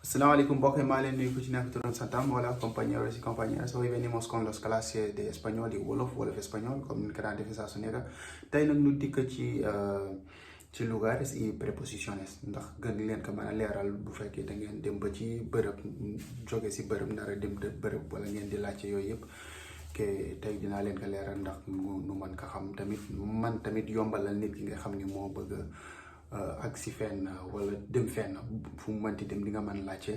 Assalamualaikum mbokk yi maa leen nuyu ku ci nekk turam santam. Hola compañeros y compañeras, hoy venimos con las clases de español y wolof español comme ni ko daan defee saa su nekk. Tey nag ñu dikk ci lugares y preposiciones ndax gën leen ko mën a leeral bu fekkee da ngeen dem ba ci bërëb jóge si bërëb nar a dem bërëb wala ngeen di laajte yooyu yëpp que tey dinaa leen ko leeral ndax nu mën ko xam tamit man tamit yombalal nit ki nga xam ni moo bëgg ak si fenn wala dem fenn fu mu mënti dem di nga mën laajte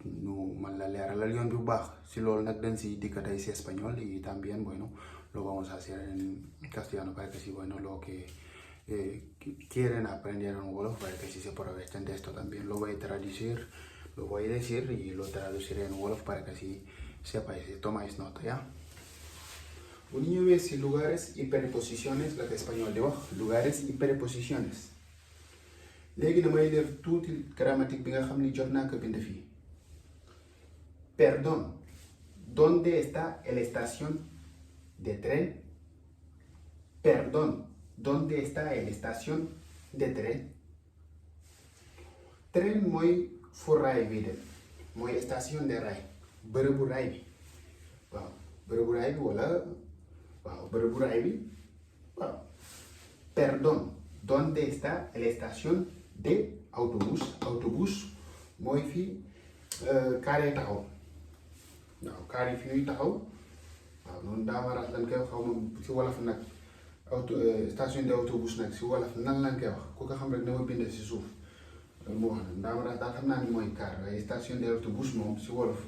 nu man la leeralal yoon bi bu baax si loolu nag dañ si dikka tey si español y también bueno lo vamos a hacer en castellano para que si bueno lo que quieren aprender en wolof para que si se aprovechen de esto también lo voy a traducir, lo voy a decir y lo traduciré en wolof para que si sepáis, tomáis nota ya. Bu ñu ñëwee si lugares y preposiciones la que español di wax lugares y preposiciones. léegi damay leer tuuti grammatique bi nga xam ni jot naa ko bind fii. Perdón, ¿dónde está la estación de tren? Perdón, ¿dónde está la estación de tren? Tren mooy fu raay bi dem mooy station de raay bërëbu raay bi waaw bërëbu raay bi wala waaw bërëbu raay bi waaw. Perdón, ¿dónde está la estación de autobús? Autobús mooy fii carré taxaw waaw carré fi ñuy taxaw waaw noonu daamaraat lan koy wax xaw ma si wolof nag station de autobus nag si wolof nan lan koy wax ku ko xam rek dama bind si suuf loolu moo wax ne daamaraat daal xam naa ni mooy car waaye station de autobus moom si wolof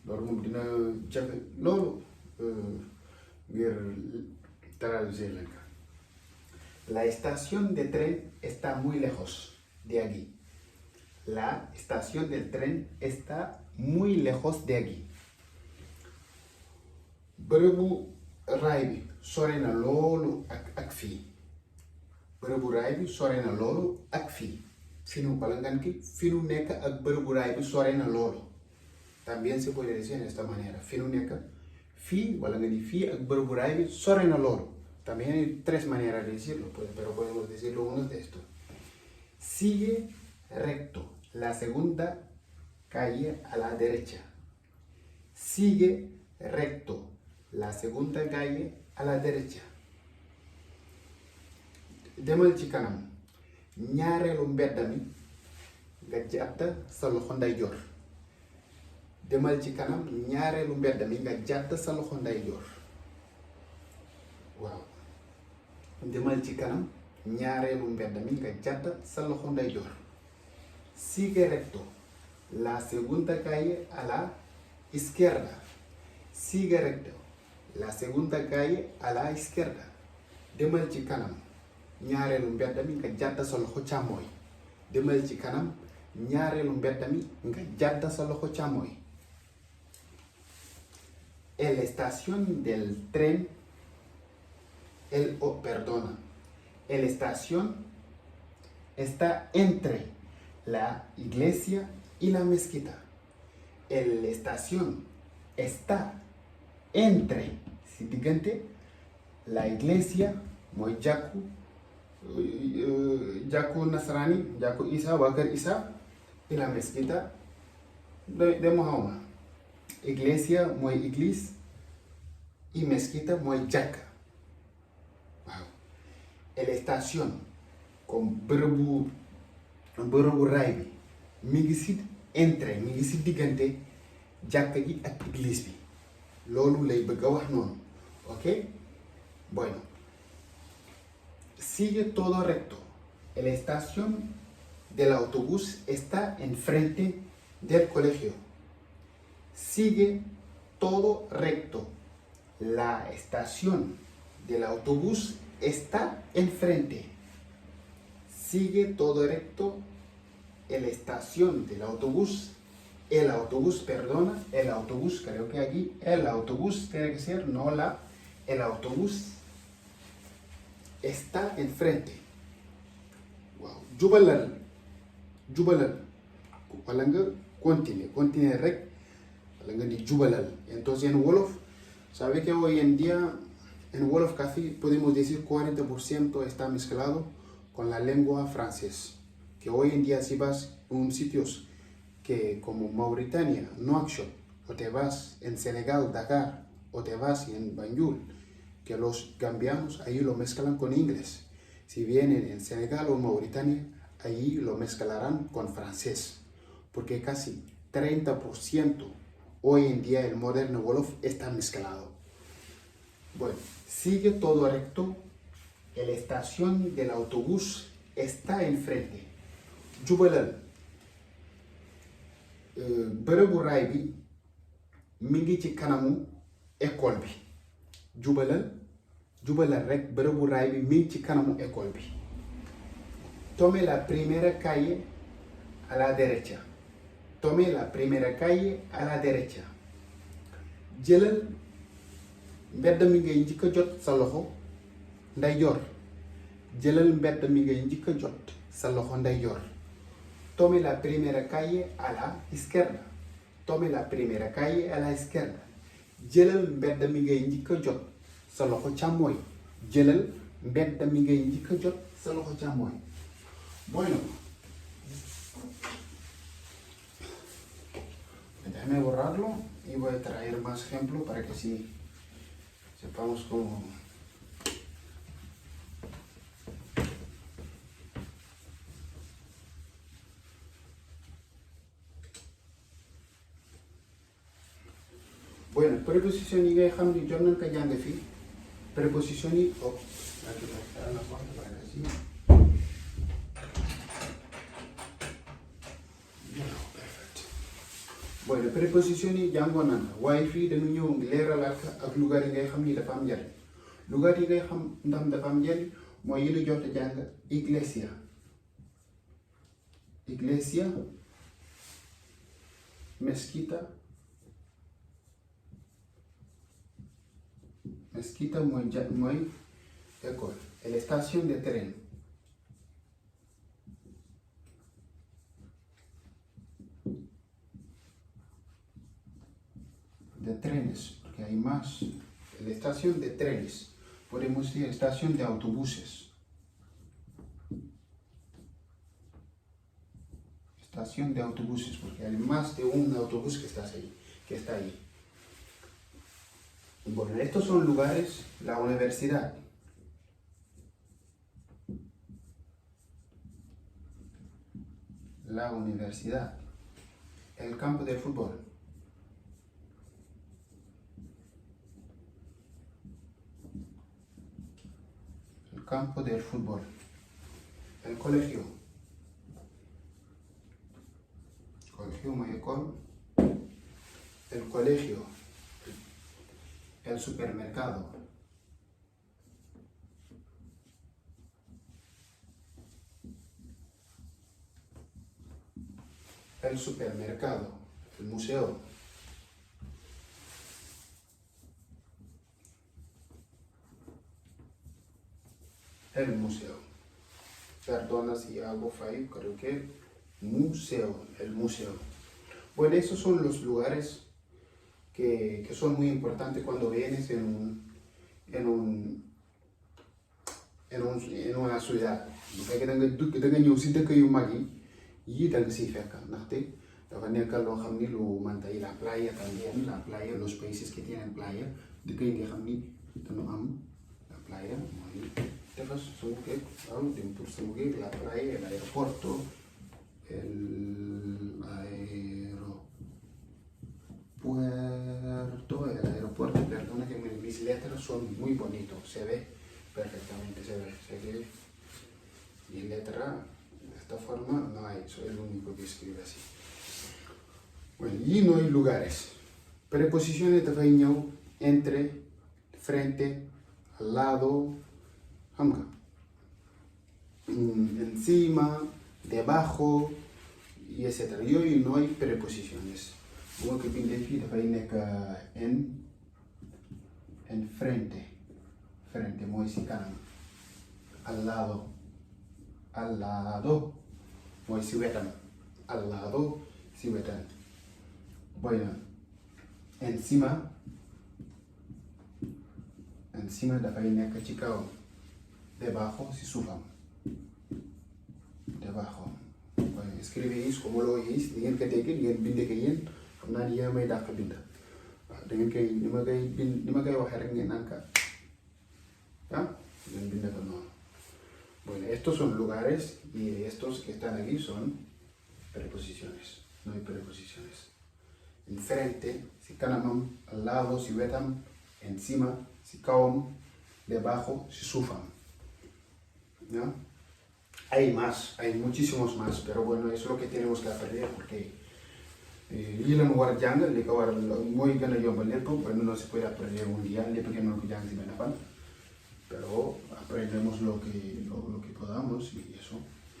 loolu moom dina jafe loolu ngir traduire leen ko. La estación de tren está muy lejos de aquí. La estación del tren está muy lejos de aquí. Bërëbu raay bi sore na loolu ak fii. Bërëbu raay bi sore na loolu ak fii. Fi nu bala ngan ki fi nu nekk ak bërëbu raay bi sore na loolu. También se puede decir de esta manera. Fi nu nekk fii wala nga ni fii ak bërëbu raay bi sore na loolu. También hay tres maneras de decirlo, pero podemos decirlo uno de estos. Sigue recto la segunda calle a la derecha. Sigue recto la segunda calle a la derecha. Demal ci kanam ñaareelu mbedd mi nga jàdd sa loxo ndeyjoor. Demal ci kanam ñaareelu mbedd mi nga jàdd sa loxo ndeyjoor. Waaw. Demal ci kanam ñaareelu mbedd mi nga jàdd sa loxo ndeyjoor. Sigue recto la segunda calle a la izquierda. Sigue recto la segunda calle a la izquierda. Demal ci kanam ñaareelu mbedd mi nga jàdd sa loxo càmmooy. Demal ci kanam ñaareelu mbedd mi nga jàdd sa loxo càmmooy. En la estación del tren la estación está entre la iglesia y la mezquita. La estación está entre si diggante la iglesia mooy jàkku nasarani jàkku Isa waa kër Isa y la mezquita de Muhammad. Iglesia mooy église y mezquita mooy jàkka. La estación comme bërëbu raay bi mi ngi si diggante jàkka ji ak église bi loolu lay bëgg a wax noonu ok. Bueno, sigue todo recto. La estación del autobús está enfrente del colegio. Sigue todo recto. La estación del autobús está enfrente. Sigue todo recto. La estación del autobús. El autobús, creo que aquí el autobús tiene que ser, no la. El autobús está enfrente. Wow. Jubalal. Wala nga continuer rek. Wala nga di jubalal. Entonces en wolof, sabe que hoy en día en wolof casi podemos decir 40% está mezclado con la lengua francesa. Que hoy en día si vas a un sitios que como Mauritania, Nouakchott, o te vas en Senegal, Dakar, o te vas en Banjul, que los gambianos ahí lo mezclan con inglés. Si vienen en Senegal o Mauritania, ahí lo mezclarán con francés, porque casi 30% hoy en día el moderno Wolof está mezclado. Bueno, sigue todo recto, la estación del autobús está enfrente. Jubalal, bërëbu raay bi mi ngi ci kanamu école bi. jubalal rek bërëbu raay bi mi ngi ci kanamu école bi. Tome la primera calle a la derecha. Tome la primera calle a la derecha. Jëlal mbedd mi ngay njëkk a jot sa loxo ndeyjoor. Jëlal mbedd mi ngay njëkk a jot sa loxo ndeyjoor. Tome la primera calle a la izquierda. Tome la primera calle a la izquierda. Jëlal mbedd mi ngay njëkk a jot sa loxo càmmooñ. Jëlal mbedd mi ngay njëkk a jot sa loxo càmmooñ. Bueno, déjame borrarlo y voy a traer más ejemplos para que así sepamos cómo. Bueno, preposición yi ngay xam ni jot nañ ko jàng fii préposition yi aquí está la puerta para que así. Perfecto. Bueno, préposition yi jàngoon nañ la waaye fii dañu ñëw leeralaat ak lugar yi ngay xam ni dafa am njariñ. Lugar yi ngay xam ndax dafa am njariñ mooy yi ñu jot a jàng iglesia. Iglesia, mezquita. Mezquita mooy école. La estación de tren. De trenes, porque hay más. La estación de trenes. Podemos decir estación de autobuses. Estación de autobuses, porque hay más de un autobús que está ahí. Bueno, estos son lugares, la universidad. La universidad. El campo de fútbol. El campo del fútbol. El colegio. Colegio, muy école. El colegio. El supermercado. El supermercado. El museo. El museo. Perdona si hago fallo, creo que museo, el museo. Bueno, esos son los lugares que son muy importantes cuando vienes en una ciudad. Bu fekkee da nga ñëw si dëkk yu mag yi yii da nga siy fekk ndaxte dafa nekk loo xam ni lu manta yi la playa también, la playa, los países que tienen playa, dëkk yi nga xam ni dañu am la playa mooy tefes sama géej waaw dem pour sama géej, la playa, el aeropuerto, perdona que mis letras son muy bonitos, se ve perfectamente, se ve. Mi letra de esta forma no hay, soy el único que escribe así. Bueno, y no hay lugares. Preposiciones dafay ñëw entre, frente, al lado, xam nga, encima, debajo, y etc. Yooyu no hay preposiciones. Bu ma ko bindee fii dafay nekk en frente. Frente mooy si kanam. Al lado mooy si wetam. Al lado si wetam. Bueno, encima dafay nekk ci kawam. Debajo si suufam. Debajo. Bueno, escribéis como lo oís ni ngeen ko dégg ngeen bindee ko yéen xam naa ni yéen may dàq bind waaw da ngeen koy ni ma koy waxee rek ngeen naan ka ngeen bindee ko noonu. Bueno, estos son lugares y estos que están aquí son preposiciones. No hay preposiciones. Enfrente, si kanamam, al lado, si wetam, encima, si kawam, debajo, si sufam. ¿No? Hay más, hay muchísimos más, pero bueno, eso es lo que tenemos que aprender porque lii la ñu war a jàng li ko waral mooy gën a yombal lépp. Bueno, no se puede aprender un día lépp ngeen mën ko jàng si benn fan, pero aprendemos lo que podamos y eso,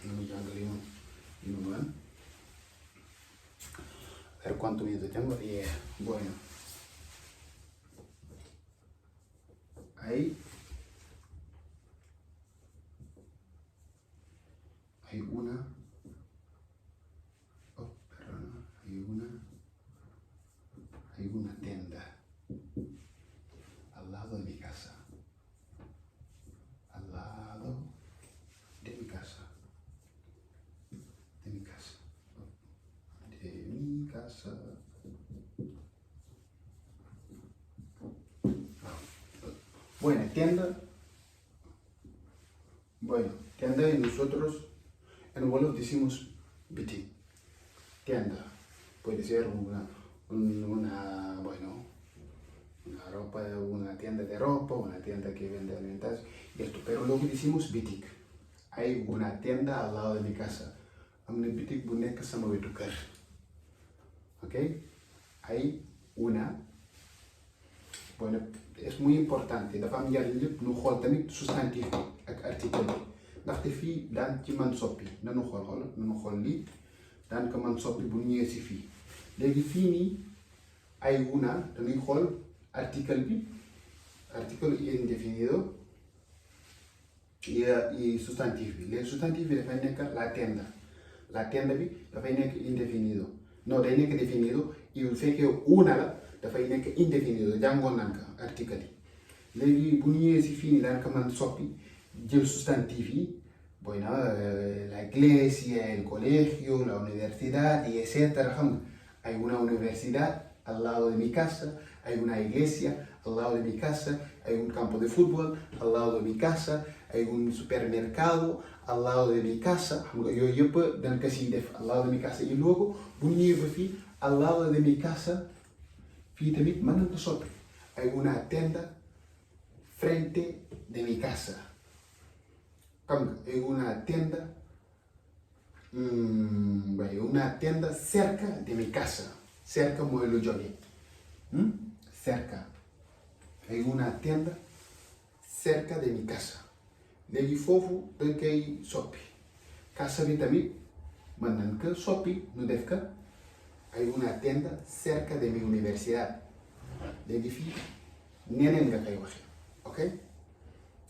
no me jàng li mu mën. A ver cuánto minuto tengo. Bueno, hay una, hay una tienda al lado de mi casa. Al lado de mi casa. De mi casa. De mi casa. Bueno, tienda. Bueno, tienda y nosotros en Wolof decimos biti. Tienda. Puede ser una ropa, una tienda de ropa, una tienda que vende alimentos, pero luego decimos bitik. Hay una tienda al lado de mi casa. Am na bitik bu nekk sama wetu kër. ¿Ok? Hay una. Bueno, es muy importante. Dafa am njariñ lépp nu xool tamit substantif bi ak article bi. Ndaxte fii daan ci man soppi. Nanu xool lii daan ko man soppi bu ñëwee si fii. Léegi fii nii hay una dañuy xool article bi. Article indefinido y sustantif bi. Léegi sustantif bi dafay nekk la tienda. La tienda bi dafay nekk indefinido. Non, day nekk définido. Et bu fekkee una la dafay nekk indefinido. Jàngoon nañ ko article yi. Léegi bu ñëwee si fii nii daan ko mën soppi jël sustantif yi. Bueno, la iglesia, el colegio, la universidad y etcétera. Hay una universidad al lado de mi casa, hay una iglesia al lado de mi casa, hay un campo de fútbol al lado de mi casa, hay un supermercado al lado de mi casa. Yo yëpp dañ ko siy def al lado de mi casa. Y luego bu ñëwee ba fii al lado de mi casa fii tamit mën nañ ko soppi. Hay una tienda frente de mi casa. Hay una tienda cerca de mi casa. Cerca mooy lu jóge. Cerca. Hay una tienda cerca de mi casa. Léegi foofu dañ koy soppi. Casa bi tamit mën nañ ko soppi nu def ko. Hay una tienda cerca de mi universidad. Léegi fii neneen nga koy waxe. Ok?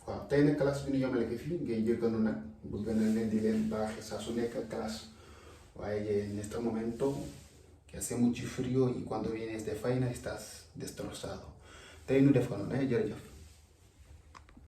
Waaw tey nag classe bi ñu yomale ko fii ngay jéggalu nag bëgg na leen di leen baaxe saa su nekk classe. Waaye en este momento que hace mucho frío y cuando vienes de faena estás destrozado. Tey nu def ko noonu jërëjëf.